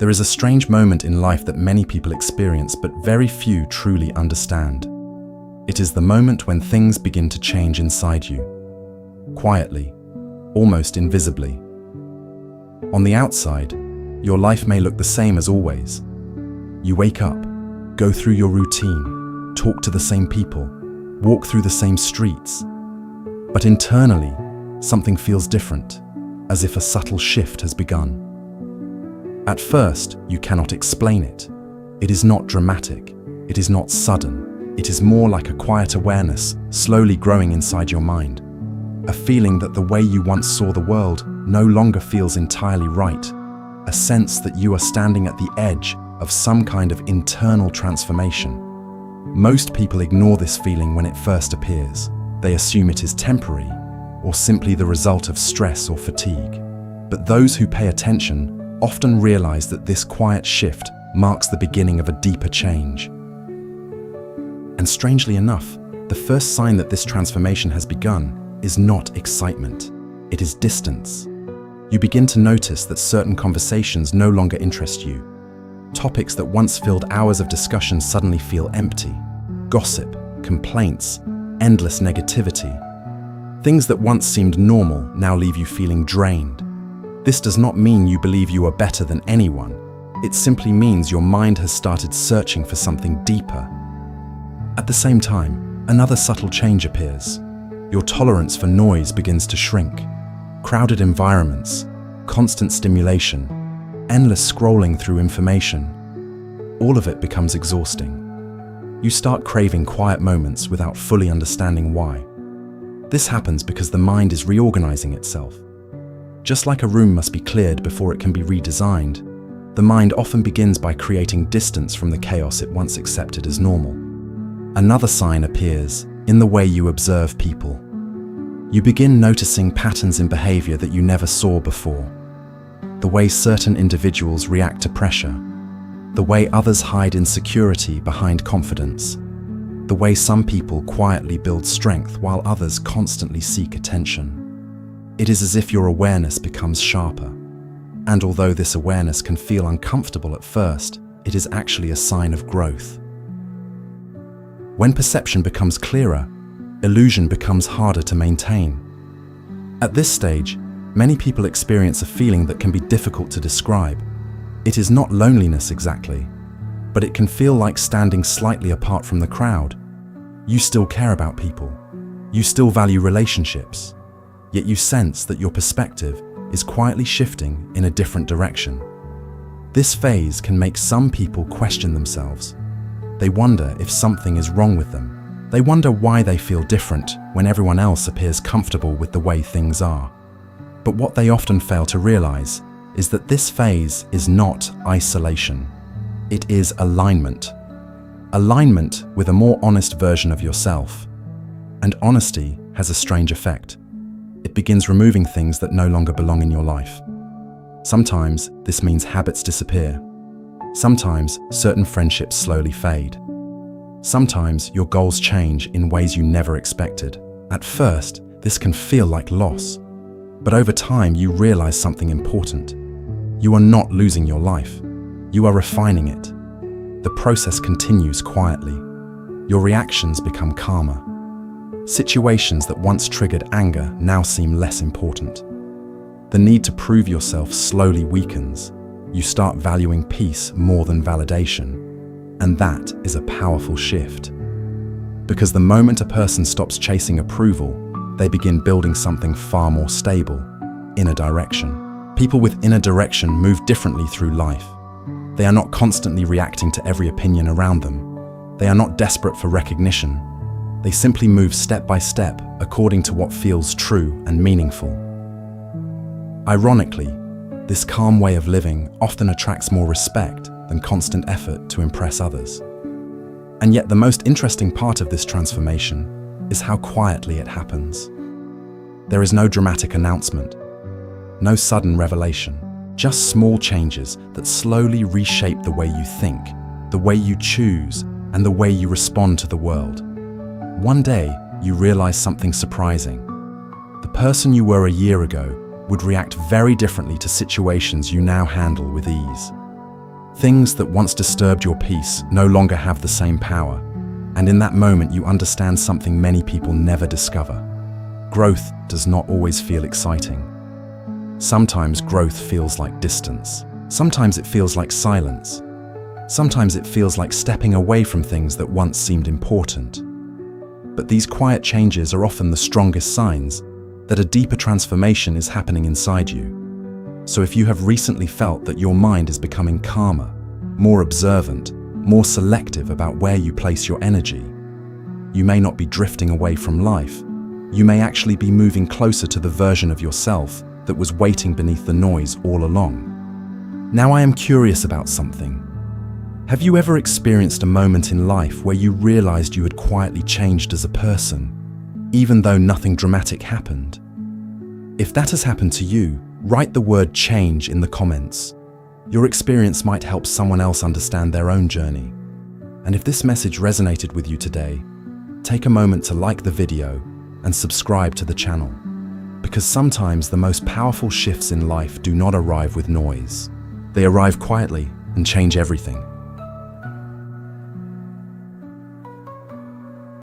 There is a strange moment in life that many people experience but very few truly understand. It is the moment when things begin to change inside you, quietly, almost invisibly. On the outside, your life may look the same as always. You wake up, go through your routine, talk to the same people, walk through the same streets. But internally, something feels different, as if a subtle shift has begun. At first, you cannot explain it. It is not dramatic. It is not sudden. It is more like a quiet awareness slowly growing inside your mind. A feeling that the way you once saw the world no longer feels entirely right. A sense that you are standing at the edge of some kind of internal transformation. Most people ignore this feeling when it first appears. They assume it is temporary or simply the result of stress or fatigue. But those who pay attention often realize that this quiet shift marks the beginning of a deeper change. And strangely enough, the first sign that this transformation has begun is not excitement. It is distance. You begin to notice that certain conversations no longer interest you. Topics that once filled hours of discussion suddenly feel empty. Gossip, complaints, endless negativity. Things that once seemed normal now leave you feeling drained. This does not mean you believe you are better than anyone. It simply means your mind has started searching for something deeper. At the same time, another subtle change appears. Your tolerance for noise begins to shrink. Crowded environments, constant stimulation, endless scrolling through information, all of it becomes exhausting. You start craving quiet moments without fully understanding why. This happens because the mind is reorganizing itself. Just like a room must be cleared before it can be redesigned, the mind often begins by creating distance from the chaos it once accepted as normal. Another sign appears in the way you observe people. You begin noticing patterns in behavior that you never saw before. The way certain individuals react to pressure, the way others hide insecurity behind confidence, the way some people quietly build strength while others constantly seek attention. It is as if your awareness becomes sharper. And although this awareness can feel uncomfortable at first, it is actually a sign of growth. When perception becomes clearer, illusion becomes harder to maintain. At this stage, many people experience a feeling that can be difficult to describe. It is not loneliness exactly, but it can feel like standing slightly apart from the crowd. You still care about people. You still value relationships. Yet you sense that your perspective is quietly shifting in a different direction. This phase can make some people question themselves. They wonder if something is wrong with them. They wonder why they feel different when everyone else appears comfortable with the way things are. But what they often fail to realize is that this phase is not isolation. It is alignment. Alignment with a more honest version of yourself. And honesty has a strange effect. It begins removing things that no longer belong in your life. Sometimes this means habits disappear. Sometimes certain friendships slowly fade. Sometimes your goals change in ways you never expected. At first, this can feel like loss. But over time, you realize something important. You are not losing your life. You are refining it. The process continues quietly. Your reactions become calmer. Situations that once triggered anger now seem less important. The need to prove yourself slowly weakens. You start valuing peace more than validation. And that is a powerful shift. Because the moment a person stops chasing approval, they begin building something far more stable, inner direction. People with inner direction move differently through life. They are not constantly reacting to every opinion around them. They are not desperate for recognition. They simply move step by step according to what feels true and meaningful. Ironically, this calm way of living often attracts more respect than constant effort to impress others. And yet the most interesting part of this transformation is how quietly it happens. There is no dramatic announcement, no sudden revelation, just small changes that slowly reshape the way you think, the way you choose, and the way you respond to the world. One day, you realize something surprising. The person you were a year ago would react very differently to situations you now handle with ease. Things that once disturbed your peace no longer have the same power, and in that moment you understand something many people never discover. Growth does not always feel exciting. Sometimes growth feels like distance. Sometimes it feels like silence. Sometimes it feels like stepping away from things that once seemed important. But these quiet changes are often the strongest signs that a deeper transformation is happening inside you. So if you have recently felt that your mind is becoming calmer, more observant, more selective about where you place your energy, you may not be drifting away from life. You may actually be moving closer to the version of yourself that was waiting beneath the noise all along. Now I am curious about something. Have you ever experienced a moment in life where you realized you had quietly changed as a person, even though nothing dramatic happened? If that has happened to you, write the word change in the comments. Your experience might help someone else understand their own journey. And if this message resonated with you today, take a moment to like the video and subscribe to the channel. Because sometimes the most powerful shifts in life do not arrive with noise. They arrive quietly and change everything.